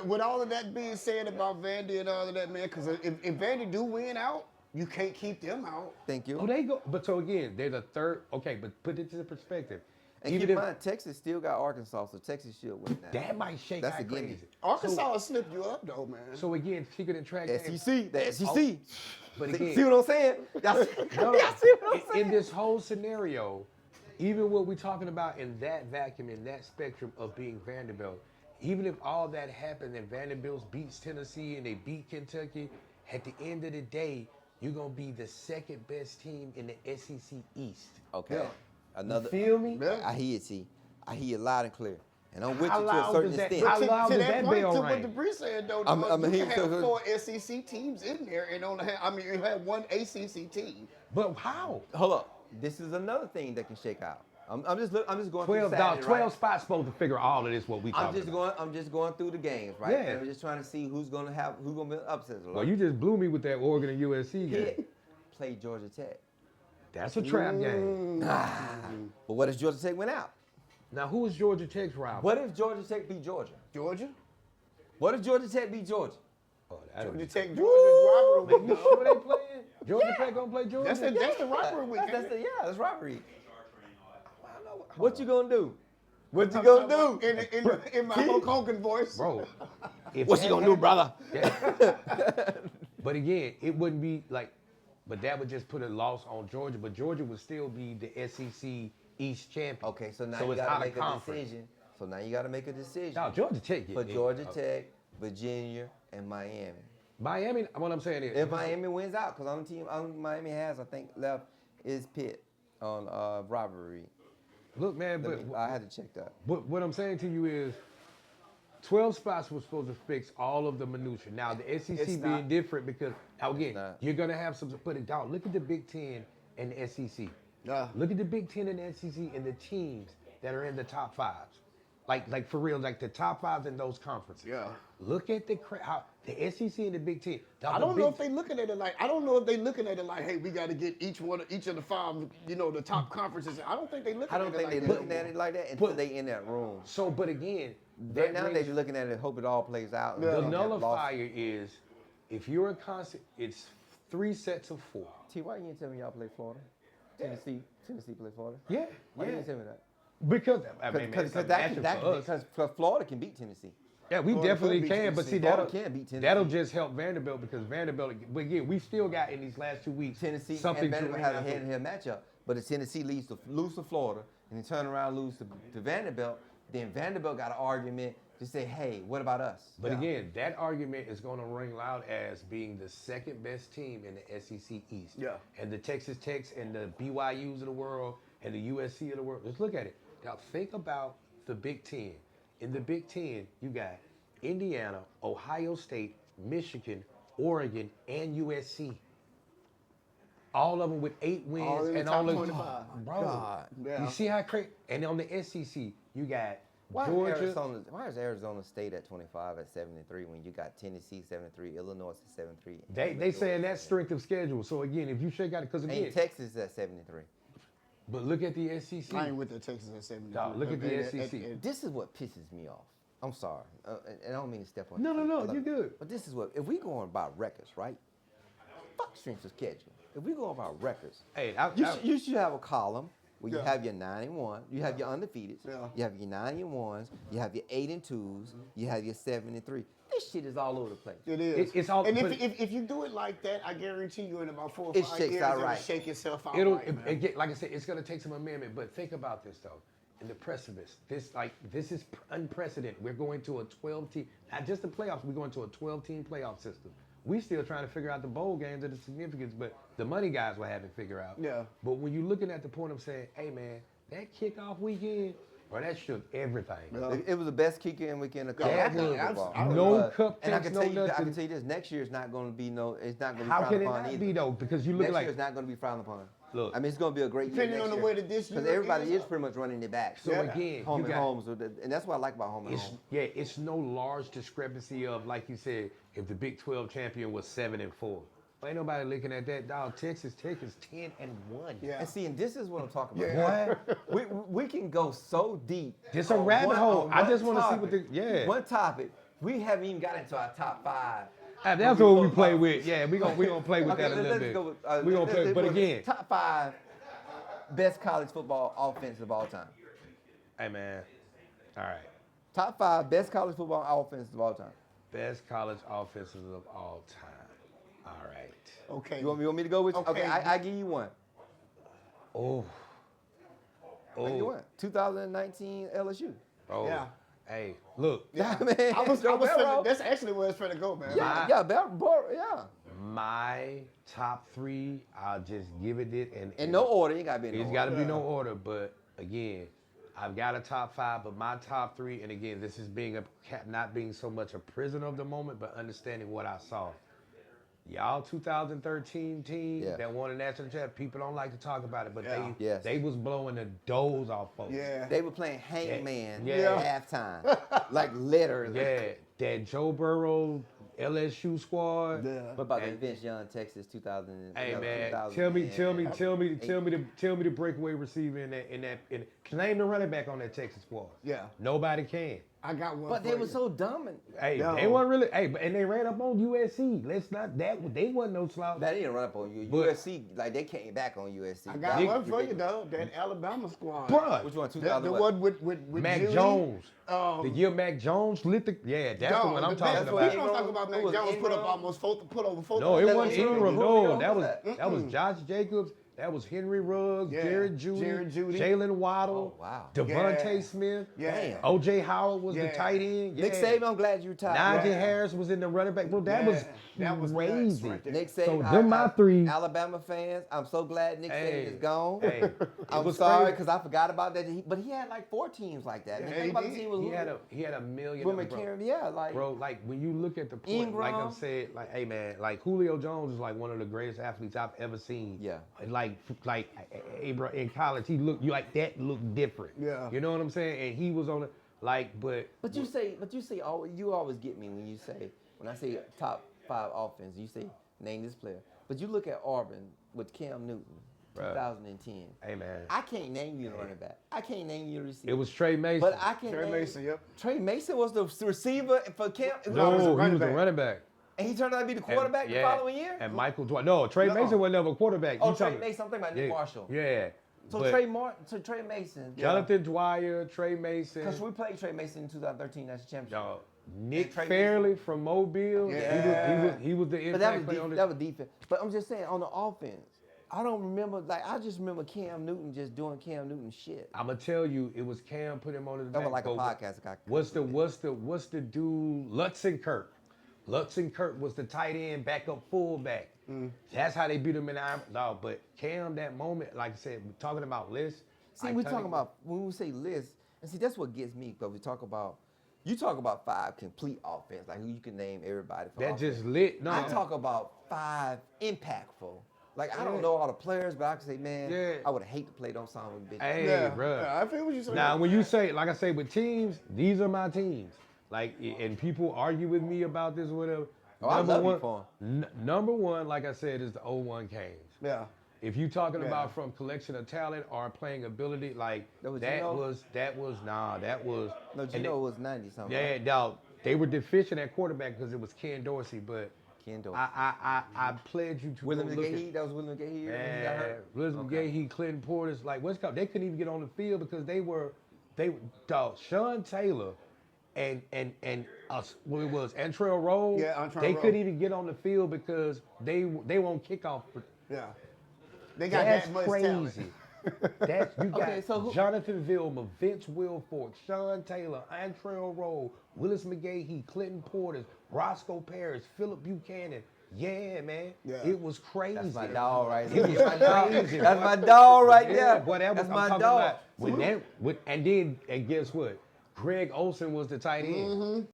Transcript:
with all of that being said about Vandy and all of that, man, because if Vandy do win out, you can't keep them out. Thank you. Oh, they go. But so again, they're the third. Okay, but put it to the perspective. And keep in mind, Texas still got Arkansas, so Texas should win now. That might shake That's out a gimme. crazy. Arkansas will slip you up, though, man. So again, secret and track. SEC, the SEC. But again, See what I'm saying? Y'all see what I'm saying? in this whole scenario, even what we're talking about in that vacuum, in that spectrum of being Vanderbilt, even if all that happened and Vanderbilt beats Tennessee and they beat Kentucky, at the end of the day, you're going to be the second best team in the SEC East. Okay. Yeah. Another. You feel me? Yeah. I hear it, T. I hear it loud and clear. And I'm with you How to a loud certain does that- extent. how loud to does that that point, bell to ring? what Debris said, though, I'm you here can have to- 4 SEC teams in there and only have, you have 1 ACC team. But how? Hold up. This is another thing that can shake out. I'm just going 12, through Saturday, 12 right? spots supposed to figure all of this what we talking about. I'm just going through the games, right? Yeah. And I'm just trying to see who's gonna be upsets. Well, you just blew me with that Oregon and USC game. Pitt played Georgia Tech. That's a trap game. But what if Georgia Tech went out? Now, who is Georgia Tech's rival? What if Georgia Tech beat Georgia? Georgia? What if Georgia Tech beat Georgia? Oh, that Georgia was- Tech, Georgia's rivalry You week. sure they playing? Georgia Tech gonna play Georgia? That's the rivalry week. That's rivalry. What you gonna do? What you I'm gonna talking do? about in my Hulk Hogan voice. Bro. if What you that gonna do, brother? But again, it wouldn't be like, but that would just put a loss on Georgia. But Georgia would still be the SEC East champion. Okay, so now So you it's gotta out of make a conference. decision. So now you gotta make a decision No, Georgia Tech for get Georgia Tech, Virginia, and Miami. Miami, what I'm saying is, If Miami wins out, because on the team Miami has, I think, left is Pitt on rivalry. look, man, I had to check that. but what I'm saying to you is, 12 spots were supposed to fix all of the minutia. Now the SEC It's being not. different because again, not. you're gonna have some. Put it down. Look at the Big Ten and the SEC. Yeah. Look at the Big Ten and the SEC and the teams that are in the top fives. Like for real, like the top fives in those conferences. Yeah. Look at how the SEC and the Big Ten. I don't know if they looking at it like, hey, we got to get each of the 5, the top conferences. I don't think they looking I don't at it think like they're that. looking at it like that until they in that room. So, but again, Right that now brings- they're looking at it, hope it all plays out. the They don't have loss. nullifier is if you're a constant, it's 3 sets of 4. T, why you didn't tell me y'all play Florida? Tennessee play Florida. Yeah, Why you yeah. didn't tell me that? Because I mean, man, Because it's a matchup for us. Florida can beat Tennessee. Yeah, we Florida definitely could beat can, but see Florida that'll can beat Tennessee. that'll just help Vanderbilt because Vanderbilt. But again, we still got in these last 2 weeks Tennessee something and Vanderbilt to have a have to- head-to-head matchup. But if Tennessee lose to Florida and then turn around and lose to Vanderbilt, then Vanderbilt got an argument to say, hey, what about us? But again, that argument is going to ring loud as being the second best team in the SEC East. Yeah. And the Texas Techs and the BYUs of the world and the USC of the world. Let's look at it. Now think about the Big Ten. In the Big Ten, you got Indiana, Ohio State, Michigan, Oregon, and USC. All of them with 8 All wins in the and top all of 25. bro. God. Yeah. You see how crazy? And on the SEC, you got Why Georgia. is Arizona State at 25 at 73 when you got Tennessee 73, Illinois at 73? They saying that's strength of schedule. So again, if you shake out, because again, And Texas at 73. but look at the SEC. I ain't with the Texas at 70. Dog, look at the SEC. This is what pisses me off. I'm sorry, and I don't mean to step on. No, your no, feet. no, I love you're you. good. But this is what if we going by records, right? Fuck strength of schedule. If we going by records, Hey, you should have a column where you Yeah. have your 9-1, you have your undefeated, Yeah. you have your 9-1s, you have your 8-2s, you have your 7-3. This shit is all over the place. It is. It's all- And but- if you do it like that, I guarantee you in about 4 or It 5 shakes years, out it'll right. shake itself out it'll right, man. it get, like I said, it's gonna take some amendment. But think about this though. In the precipice, this is unprecedented. We're going to a 12 team, not just the playoffs. We're going to a 12-team playoff system. We still trying to figure out the bowl games and the significance, but the money guys will have it figured out. Yeah. But when you're looking at the point of saying, hey man, that kickoff weekend, bro, that shook everything. Yeah. It was the best kicking weekend of college Yeah, football. I- No And I cupcakes, can no tell you, I nothing. can tell you this: next year is not going to be It's not going to be How frowned can it upon not either. be though? Because you look Next like year is not going to be frowned upon. Look. I mean, it's going to be a great Depending year on next the year. way that this year Because everybody is. is pretty much running their back. So Yeah. again, home you and got, homes, and that's what I like about home and it's, home. yeah, it's no large discrepancy of, like you said, if the Big 12 champion was 7-4. Well, ain't nobody looking at that. Dog, Texas Tech is 10-1. Yeah. And see, and this is what I'm talking about. Yeah. we can go so deep. Just a on rabbit hole. on I one just wanna see what topic, the- yeah. One topic We haven't even got into our top 5. That's what we play with. Yeah, we gonna play with that a little let's bit. go with, We gonna let's- play, let's but go with again, top 5 best college football offense of all time. hey man, all right, Top 5 best college football offense of all time. best college offenses of all time. All right. Okay. You want me to go with? Okay. Okay, I give you one. Oh. I give you one. 2019 LSU. Oh. Yeah. Hey, look. Yeah, man. I was Joe Burrow. that's actually where it's finna go, man. Yeah, yeah. My top 3, I'll just give it and In no order, you gotta be in no It's order. got to be no order, but again, I've got a top 5, but my top 3, and again, this is not being so much a prisoner of the moment, but understanding what I saw. Y'all 2013 team Yeah. that won a national championship, people don't like to talk about it, but Yeah. they was blowing the doors off folks. Yeah. They were playing Hangman Yeah. at halftime, like literally. Yeah, that Joe Burrow LSU squad. Yeah. What about the And- Vince Young Texas 2000? Hey man, 2000 tell me and- the breakaway receiver in that. Claim the running back on that Texas squad. Yeah. Nobody can. I got one. But for they you. were so dumb. Hey, No. they weren't really. Hey, and they ran up on USC. Let's not that. They wasn't no slouch. That didn't run up on you. But- USC, like they came back on USC. I got Big- one for you though. That Alabama squad. Bruh. Which one? The 2000. one with Mac Judy. Jones. Um, The year Mac Jones lit the. Yeah, that's the one I'm talking best- about. You don't talk about Who Mac was Jones put up Ingram? almost put over 4. No, it That wasn't was Ingram. Ingram. No, Who that was was Josh Jacobs. That was Henry Ruggs, Yeah, Jared Judy, Jared Jeudy. Jalen Waddle, Oh, wow. Devontae Yeah. Smith. Yeah. Damn. O.J. Howard was the Yeah. tight end. Yeah. Nick Saban, I'm glad you retired. Najee Yeah. Harris was in the running back. Bro, that Yeah. was That was nuts crazy. right there. Nick So Saban. them my 3. Alabama fans, I'm so glad Nick Hey, Saban is gone. hey, it I'm was sorry crazy. because I forgot about that. But he had like 4 teams like that. And Yeah, think he about the did. team was He had a million. with of them, bro. McCarron. Yeah, like Bro, like when you look at the point, like Ingram. I've said, like, hey man, like Julio Jones is like one of the greatest athletes I've ever seen. Yeah. And like, hey, bro, in college he looked looked different. Yeah. You know what I'm saying? And he was on it, like, but you always get me when I say top 5 offense, you say name this player. But you look at Auburn with Cam Newton, Bruh. 2010. hey man, I can't name you the running back. I can't name you the receiver. it was Trey Mason. But I can Trey name Mason, yep. Trey Mason was the receiver for Cam. no, was a he running was a back. running back. And he turned out to be the quarterback And- the yeah, following year. And Michael Dwight. No, Trey No. Mason was never a quarterback. Oh, You Trey talking- Mason. I'm talking about Nick Marshall. Yeah. So but Trey Mason. Jonathan Dwyer, Trey Mason. Because we played Trey Mason in 2013 national championship. Dog. Nick Trey Fairley from Mobile. Yeah. He was the But that impact was player on that was defense. But I'm just saying on the offense, I don't remember. Like I just remember Cam Newton just doing Cam Newton shit. I'm gonna tell you, it was Cam put him on his That was back. like a but podcast. What's the dude? Lutzenkirk. Lutzenkirk was the tight end, backup fullback. That's how they beat him in the no. But Cam, that moment, like I said, we're talking about lists. See, we talking about when we say list, and see that's what gets me because we talk about. You talk about 5 complete offense, like who you can name everybody. For that offense. just lit. No, I talk about 5 impactful. Like I don't know all the players, but I can say, man, Yeah. I would hate to play those songs with bitches. Hey, Yeah, bro. yeah, I feel what you're saying. Now, when you say, like I say, with teams, these are my teams. Like, and people argue with me about this, or whatever. Oh, I love you for Number one, like I said, is the 01 Canes. Yeah. If you talking Yeah. about from collection of talent or playing ability, like That was that Geno? was No, and Gino was 90 something. yeah, dog. They were deficient at quarterback because it was Ken Dorsey, but Ken Dorsey. I pledge you to William go look McGahee, that was William McGahee when he got at hurt. William McGahee, Clinton Portis, like what's called, they couldn't even get on the field because dog, Sean Taylor and what it was, Antrell Roll, Yeah, Antrell they Roll. couldn't even get on the field because they won't kick off. Yeah. They got That's that much crazy. talent. You got Okay, so who- Jonathan Vilma, Vince Wilfork, Sean Taylor, Antrell Roll, Willis McGahee, Clinton Portis, Roscoe Parrish, Philip Buchanan. Yeah, man. Yeah. It was crazy. That's my dog right It there. was That's my dog. crazy, That's boy. my dog right Yeah, there. boy, that was, That's I'm my talking dog. about. And guess what? Greg Olsen was the tight end.